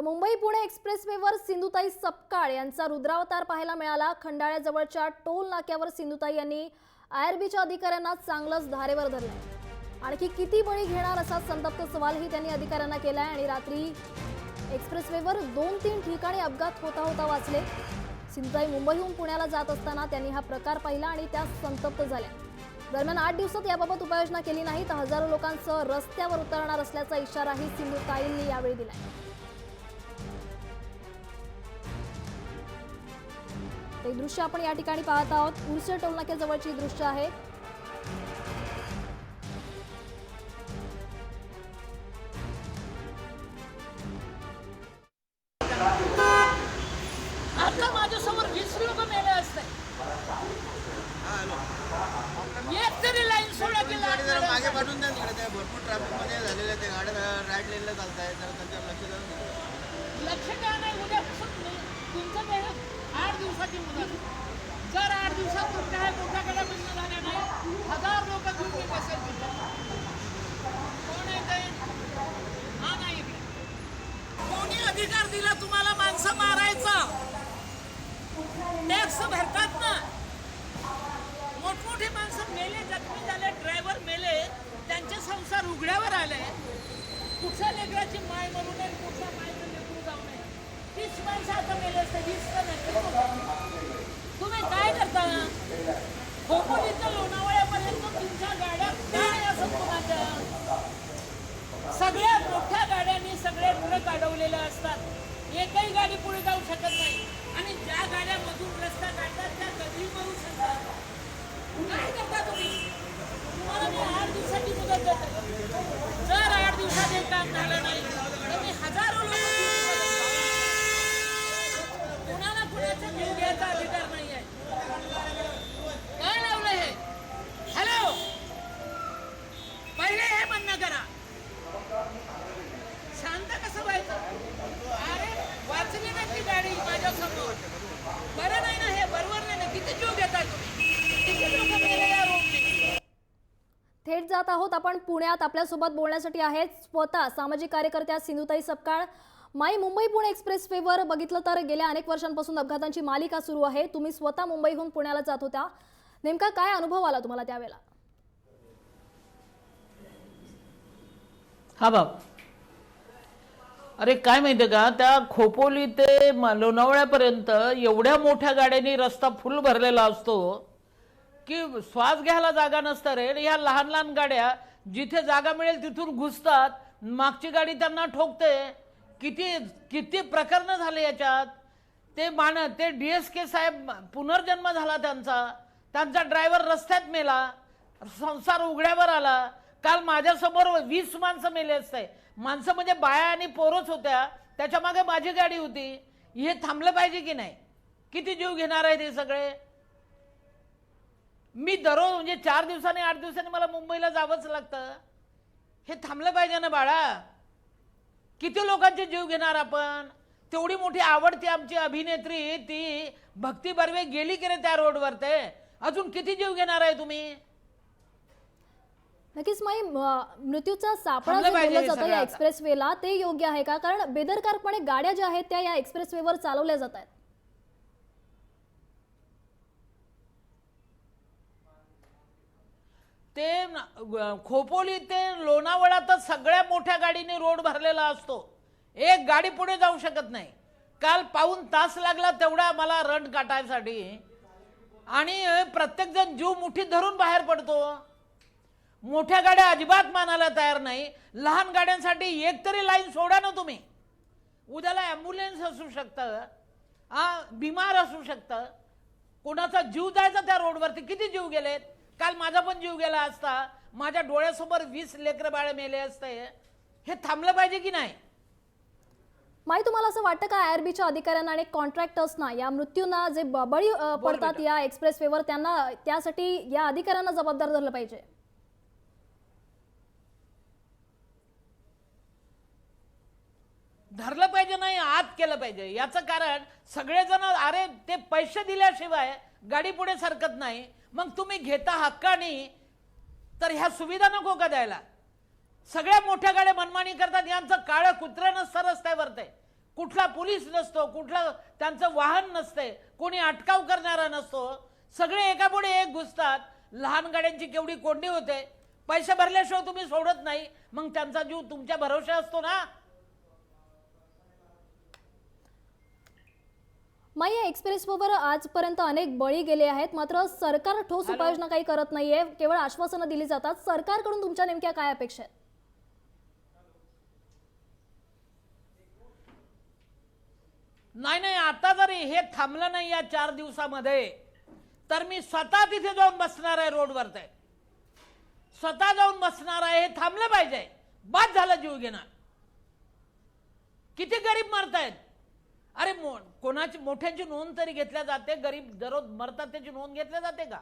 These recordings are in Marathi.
तर मुंबई पुणे एक्सप्रेसवेवर सिंधुताई सपकाळ यांचा रुद्रावतार पाहायला मिळाला। खंडाळ्याजवळच्या टोल नाक्यावर सिंधुताई यांनी आयआरबीच्या अधिकाऱ्यांना चांगलंच धारेवर धरलं। आणखी किती बळी घेणार असा संतप्त सवालही त्यांनी अधिकाऱ्यांना केलाय। आणि रात्री एक्सप्रेसवेवर 2-3 ठिकाणी अपघात होता वाचले। सिंधुताई मुंबईहून पुण्याला जात असताना त्यांनी हा प्रकार पाहिला आणि त्या संतप्त झाल्या। दरम्यान 8 दिवसात याबाबत उपाययोजना केली नाही तर हजारो लोकांसह रस्त्यावर उतरणार असल्याचा इशाराही सिंधुताईंनी यावेळी दिलाय। ते दृश्य आपण या ठिकाणी पाहत आहोत। उरसे टोल नाक्याजवळची दृश्य आहे। आता माझ्यासमोर 20 लोक मेले असते। एक तरी लाईन सोडा की मागे पाठवून द्या तिकडे। त्या भरपूर ट्रॅफिक मध्ये झालेल्या त्या गाड्या राईट लेनला चालतायत, जरा त्यांच्यावर लक्ष द्या नाही। उद्यापासून तुमचं मेहनत 8 दिवसाची मुदत। जर 8 दिवसात कुठल्याही मोठ्या गाड्या बंद झाल्या नाही, 1000 लोक घेऊन बसेल। कोण आहे ते? हा नाही, कोणी अधिकार दिला तुम्हाला माणसं मारायचं? टॅक्स भरतात ना। मोठमोठे माणसं मेले, जखमी झाले, ड्रायव्हर मेले, त्यांचे संसार उघड्यावर आले। कुठच्या लेकराची माय म्हणू नये, कुठच्या मायचं लेकरू जाऊ नये। 30 माणसं आता मेले असते, 20 तर नाही। तुम्ही काय करता? खोपोलीचं लोणावळ्यापर्यंत तुमच्या गाड्या काय असं कोणाच्या? सगळ्या मोठ्या गाड्यांनी सगळे ट्रक अडवलेले असतात। एकही गाडी पुढे जाऊ शकत नाही आणि ज्या गाड्यामधून रस्ता काढतात त्या कधी मरू शकतात। काय करता तुम्ही? तुम्हाला मी 8 दिवसाची मुदत देते। जर 8 दिवसात हे काम झालं नाही तर मी हजारो लोक कुणाला कुणाचा जीव घ्यायचा अधिकार नाही आहे। काय लावलं हे? हॅलो, पहिले हे म्हणणं करा। शांत कसं व्हायचं? अरे वाचली ना ती गाडी माझ्यासमोर। बरं नाही ना हे? बरोबर नाही ना? किती जीव घेताय तुम्ही? किती लोक मेले या रोडने? थेट जात आहोत आपण पुण्यात। आपल्यासोबत बोलण्यासाठी आहेत स्वतः सामाजिक कार्यकर्त्या सिंधुताई सपकाळ। माई मुंबई पुणे एक्सप्रेसवेवर बघितलं तर गेल्या अनेक वर्षांपासून अपघातांची मालिका सुरू आहे। तुम्ही स्वतः मुंबईहून पुण्याला जात होत्या, नेमका काय अनुभव आला तुम्हाला त्यावेळेला? हा बाब, अरे काय माहितीये का, त्या खोपोली ते लोणावळ्यापर्यंत एवढ्या मोठ्या गाड्यांनी रस्ता फुल भरलेला असतो की श्वास घ्यायला जागा नसतं रे। ह्या लहान लहान गाड्या जिथे जागा मिळेल तिथून घुसतात, मागची गाडी त्यांना ठोकते। किती किती प्रकरणं झाले याच्यात। ते DSK साहेब पुनर्जन्म झाला त्यांचा ड्रायव्हर रस्त्यात मेला, संसार उघड्यावर आला। काल माझ्यासमोर 20 माणसं मेले असते। माणसं म्हणजे बाया आणि पोरच होत्या, त्याच्या मागे माझी गाडी होती। हे थांबलं पाहिजे की नाही? किती जीव घेणार आहे ते सगळे? मी दररोज म्हणजे 4 दिवसांनी 8 दिवसांनी मला मुंबईला जावंच लागतं। हे थांबलं पाहिजे ना बाळा। किती लोकांचे जीव घेणार आपण? तेवढी मोठी आवडती आमची अभिनेत्री ती भक्ती बर्वे गेली की रे त्या रोडवर, ते अजून किती जीव घेणार आहे तुम्ही? नक्कीच माई, मृत्यूचा सापळा जो बोलला जातो या एक्सप्रेसवेला ते योग्य आहे का? कारण बेदरकारपणे गाड्या ज्या आहेत त्या या एक्सप्रेसवेवर चालवल्या जात आहेत। ते खोपोली ते लोणावळा तर सगळ्या मोठ्या गाडीने रोड भरलेला असतो, एक गाडी पुढे जाऊ शकत नाही। काल पाऊण तास लागला तेवढा मला रन काटायसाठी, आणि प्रत्येक जण जीव मुठीत धरून बाहेर पडतो। मोठ्या गाड्या अजिबात मानायला तयार नाही। लहान गाड्यांसाठी एक तरी लाईन सोडा ना तुम्ही। उद्याला ॲम्ब्युलन्स असू शकतं, बिमार असू शकतं, कोणाचा जीव जायचा त्या रोडवरती। किती जीव गेलेत? काल माझा पण जीव गेला असता, माझ्या डोळ्यासमोर 20 लेकरं बाळ मेले असते। हे थांबलं पाहिजे की नाही? माई, तुम्हाला असं वाटतं का आयआरबीच्या अधिकाऱ्यांना आणि कॉन्ट्रॅक्टर्सना या मृत्यूंना जे बळी पडतात या एक्सप्रेसवेवर त्यांना त्यासाठी या अधिकाऱ्यांना जबाबदार धरलं पाहिजे? धरलं पाहिजे नाही, आत केलं पाहिजे। याचं कारण सगळेजण अरे ते पैसे दिल्याशिवाय गाडी पुढे सरकत नाही। मग तुम्ही घेता हक्कानी तर ह्या सुविधा नको का द्यायला? सगळ्या मोठ्या गाड्या मनमानी करतात, यांचं काळं कुत्रं नसतं रस्त्यावर। ते कुठला पोलीस नसतो, कुठलं त्यांचं वाहन नसते, कोणी अटकाव करणारा नसतो. सगळे एकापुढे एक घुसतात. लहान गाड्यांची केवढी कोंडी होते. पैसे भरल्याशिवाय तुम्ही सोडत नाही, मग त्यांचा जीव तुमच्या भरोशा असतो ना. माई, या एक्सप्रेसवर आजपर्यंत अनेक बळी गेले आहेत, मात्र सरकार ठोस उपाययोजना काही करत नाहीये, केवळ आश्वासनं दिली जातात. सरकारकडून तुमच्या नेमक्या काय अपेक्षा आहेत? नाही, आता जर हे थांबलं नाही या 4 दिवसामध्ये, तर मी स्वतः तिथे जाऊन बसणार आहे रोडवर. ते स्वतः जाऊन बसणार आहे. हे थांबलं पाहिजे. बाद झालं जीव घेणं. किती गरीब मरतायत. अरे कोणाची मोठ्यांची नोंद तरी घेतल्या जाते? गरीब दररोज मरतात त्याची नोंद घेतल्या जाते का?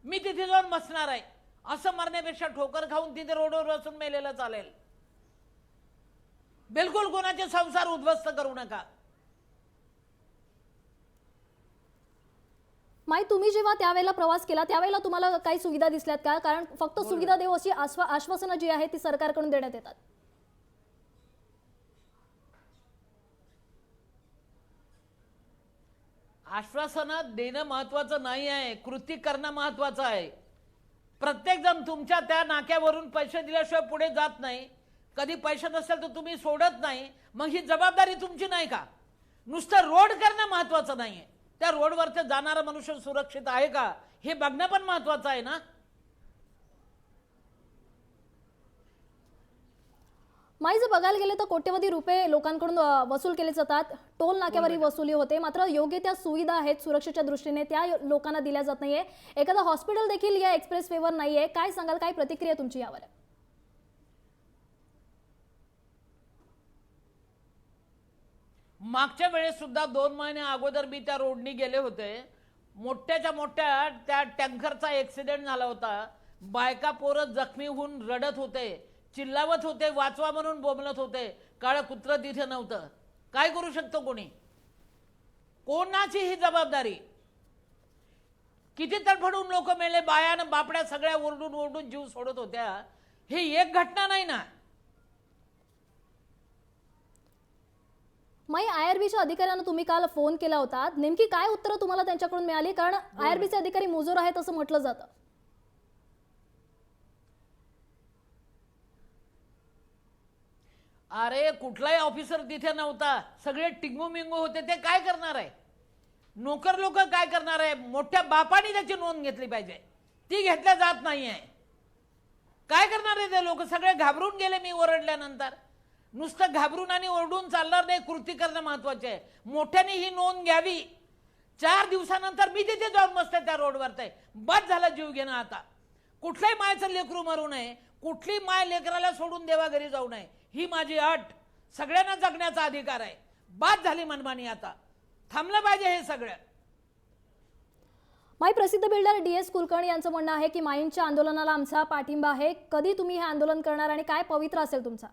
मी तिथे जाऊन बसणार आहे. असं मरण्यापेक्षा ठोकर खाऊन तिथे रोडवर बसून मेलेलं चालेल. बिलकुल कोणाचे संसार उद्ध्वस्त करू नका. माई, तुम्ही जेव्हा त्यावेळेला प्रवास केला त्यावेळेला तुम्हाला काही सुविधा दिसल्यात का? कारण फक्त सुविधा देऊ अशी आश्वासनं जी आहेत ती सरकारकडून देण्यात येतात. आश्वासनं देणं महत्वाचं नाही आहे, कृती करणं महत्वाचं आहे. प्रत्येक जण तुमच्या त्या नाक्यावरून पैसे दिल्याशिवाय पुढे जात नाही. कधी पैसे नसेल तर तुम्ही सोडत नाही. मग ही जबाबदारी तुमची नाही का? नुसतं रोड करणं महत्वाचं नाहीये, त्या रोडवरचं जाणारा मनुष्य सुरक्षित आहे का हे बघणं पण महत्वाचं आहे ना. माई, जर बघायला गेले तर कोट्यवधी रुपये लोकांकडून वसूल केले जातात. टोल नाक्यावरही वसुली होते, मात्र योग्य त्या सुविधा आहेत सुरक्षेच्या दृष्टीने त्या लोकांना दिल्या जात नाहीये. एखादं हॉस्पिटल देखील या एक्सप्रेसवेवर नाहीये. काय सांगाल, काय प्रतिक्रिया तुमची यावर? मागच्या वेळेस सुद्धा 2 महिने अगोदर मी त्या रोडनी गेले होते. मोठ्याच्या मोठ्या त्या टँकरचा ऍक्सिडेंट झाला होता. बायका पोरं जखमी होऊन रडत होते, चिल्लावत होते, वाचवा म्हणून बोंबलत होते. काळं कुत्र तिथे नव्हतं. काय करू शकतो कोणी? कोणाची ही जबाबदारी? किती तडफडून लोक मेले, बायानं बापड्या सगळ्या ओरडून ओरडून जीव सोडत होत्या. हे एक घटना नाही ना. माई, आयआरबीच्या अधिकाऱ्यांना तुम्ही काल फोन केला होता, नेमकी काय उत्तरं तुम्हाला त्यांच्याकडून मिळाली? कारण आयआरबीचे अधिकारी मुजोर आहेत असं म्हटलं जातं. अरे कुठलाही ऑफिसर तिथे नव्हता. सगळे टिंगू मिंगू होते. ते काय करणार आहे? नोकर लोक काय करणार आहे? मोठ्या बापाने त्याची नोंद घेतली पाहिजे, ती घेतल्या जात नाहीये. काय करणार आहे ते लोक? सगळे घाबरून गेले मी ओरडल्यानंतर. नुसतं घाबरून आणि ओरडून चालणार नाही, कृती करणं महत्वाचे आहे. मोठ्याने ही नोंद घ्यावी. 4 दिवसानंतर मी तिथे जाऊन बसते त्या रोडवर. ते बस झालं जीव घेणं. आता कुठल्याही मायचं लेकरू मरू नये, कुठली माय लेकराला सोडून देवा घरी जाऊ नये, ही माझी अट. सगळ्यांना जगण्याचा अधिकार आहे. बाद झाली मनमानी. आता थांबलं पाहिजे हे सगळं. माई, प्रसिद्ध बिल्डर DS कुलकर्णी यांचं म्हणणं आहे की माईंच्या आंदोलनाला आमचा पाठिंबा आहे. कधी तुम्ही हे आंदोलन करणार आणि काय पवित्र असेल तुमचा?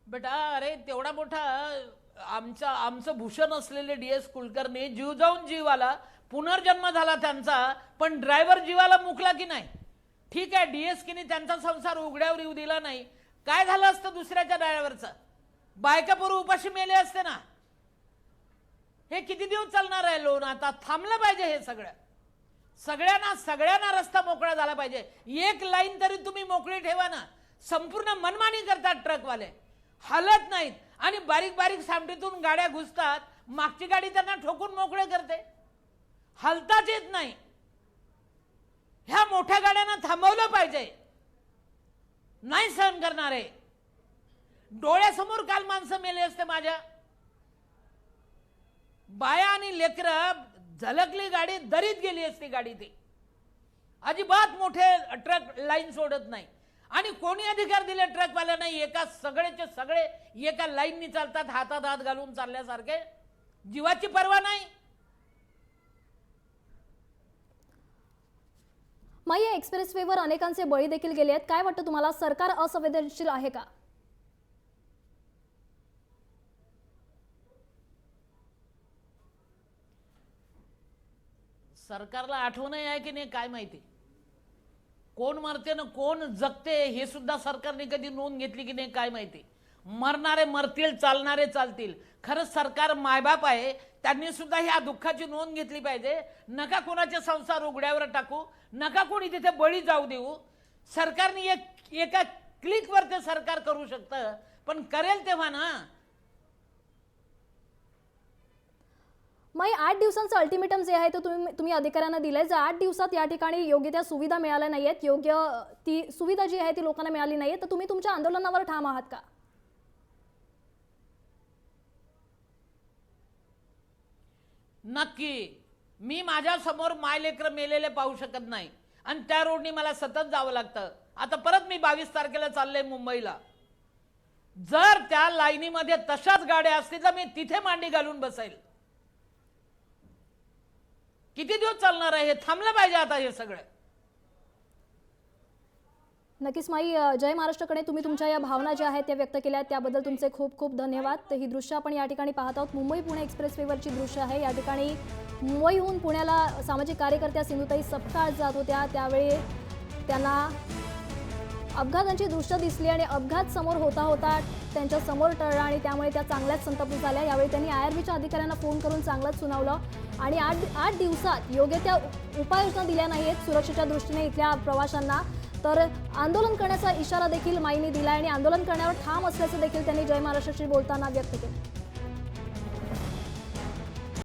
बेटा, अरे तेवढा मोठा आमचं भूषण असलेले DS कुलकर्णी जीव जाऊन जीव आला, पुनर्जन्म झाला त्यांचा. पण ड्रायव्हर जीवाला मुकला की नाही? ठीक आहे, DSKनी त्यांचा संसार उघड्यावर येऊ दिला नाही. काय झालं असतं दुसऱ्याच्या ड्रायव्हरचं? बायका पोरं उपाशी मेले असते ना. हे किती दिवस चालणार आहे लोन? आता थांबलं पाहिजे हे सगळं. सगळ्यांना रस्ता मोकळा झाला पाहिजे. एक लाईन तरी तुम्ही मोकळी ठेवा ना. संपूर्ण मनमानी करतात ट्रकवाले, हलत नाहीत आणि बारीक बारीक सामटीतून गाड्या घुसतात. मागची गाडी त्यांना ठोकून मोकळे करते, हलताच येत नाही. ह्या मोठ्या गाड्यांना थांबवलं पाहिजे. नाही सहन करणारे. डोळ्यासमोर काल माणसं मेले असते माझ्या. बाया आणि लेकरं झलकली गाडी, दरीत गेली असती गाडी. ती अजिबात मोठे ट्रक लाईन सोडत नाही. आणि कोणी अधिकार दिले ट्रकवाल्यांना? एका सगळेचे सगळे एका लाईननी चालतात, हातात हात घालून चालल्यासारखे. जीवाची पर्वा नाही. माई, या एक्सप्रेसवेवर अनेकांचे बळी देखील गेले आहेत. काय वाटतं तुम्हाला, सरकार असंवेदनशील आहे का? सरकारला आठवण आहे की नाही काय माहिती. कोण मरते ना कोण जगते हे सुद्धा सरकारने कधी नोंद घेतली की नाही काय माहिती. मरणारे मरतील, चालणारे चालतील. खरंच सरकार मायबाप आहे, त्यांनी सुद्धा ह्या दुःखाची नोंद घेतली पाहिजे. नका कोणाचे संसार उघड्यावर टाकू, नका कोणी तिथे बळी जाऊ देऊ. सरकारने एका क्लिकवर ते सरकार करू शकतं, पण करेल तेव्हा ना. मग 8 दिवसांचं अल्टिमेटम जे आहे ते तुम्ही अधिकाऱ्यांना दिलंय. जर 8 दिवसात या ठिकाणी योग्य त्या सुविधा मिळाल्या नाहीयेत, योग्य ती सुविधा जी आहे ती लोकांना मिळाली नाहीये, तर तुम्ही तुमच्या आंदोलनावर ठाम आहात का? नक्की. मी माझ्या समोर मायलेकर मेलेले पाहू शकत नाही आणि त्या रोडनी मला सतत जावं लागतं. आता परत मी 22 तारखेला चाललंय मुंबईला. जर त्या लाईनीमध्ये तशाच गाड्या असतील तर मी तिथे मांडी घालून बसेल. किती दिवस चालणार आहे? हे थांबलं पाहिजे आता हे सगळं. नक्कीच माई, जय महाराष्ट्रकडे तुम्ही तुमच्या या भावना ज्या आहेत त्या व्यक्त केल्या आहेत त्याबद्दल तुमचे खूप खूप धन्यवाद. तर ही दृश्य आपण या ठिकाणी पाहत आहोत. मुंबई पुणे एक्सप्रेसवेवरची दृश्य आहे. या ठिकाणी मुंबईहून पुण्याला सामाजिक कार्यकर्त्या सिंधुताई सपकाळ जात होत्या. त्यावेळी त्यांना अपघातांची दृश्य दिसली आणि अपघात समोर होता त्यांच्या समोर टळला आणि त्यामुळे त्या चांगल्याच संतापून झाल्या. यावेळी त्यांनी IRBच्या अधिकाऱ्यांना फोन करून चांगलंच सुनावलं आणि 8 दिवसात योग्य त्या उपाययोजना दिल्या नाहीत सुरक्षेच्या दृष्टीने इथल्या प्रवाशांना, तर आंदोलन करण्याचा इशारा देखील माईंनी दिला आणि आंदोलन करण्यावर ठाम असल्याचं देखील त्यांनी जय महाराष्ट्राशी बोलताना व्यक्त केलं.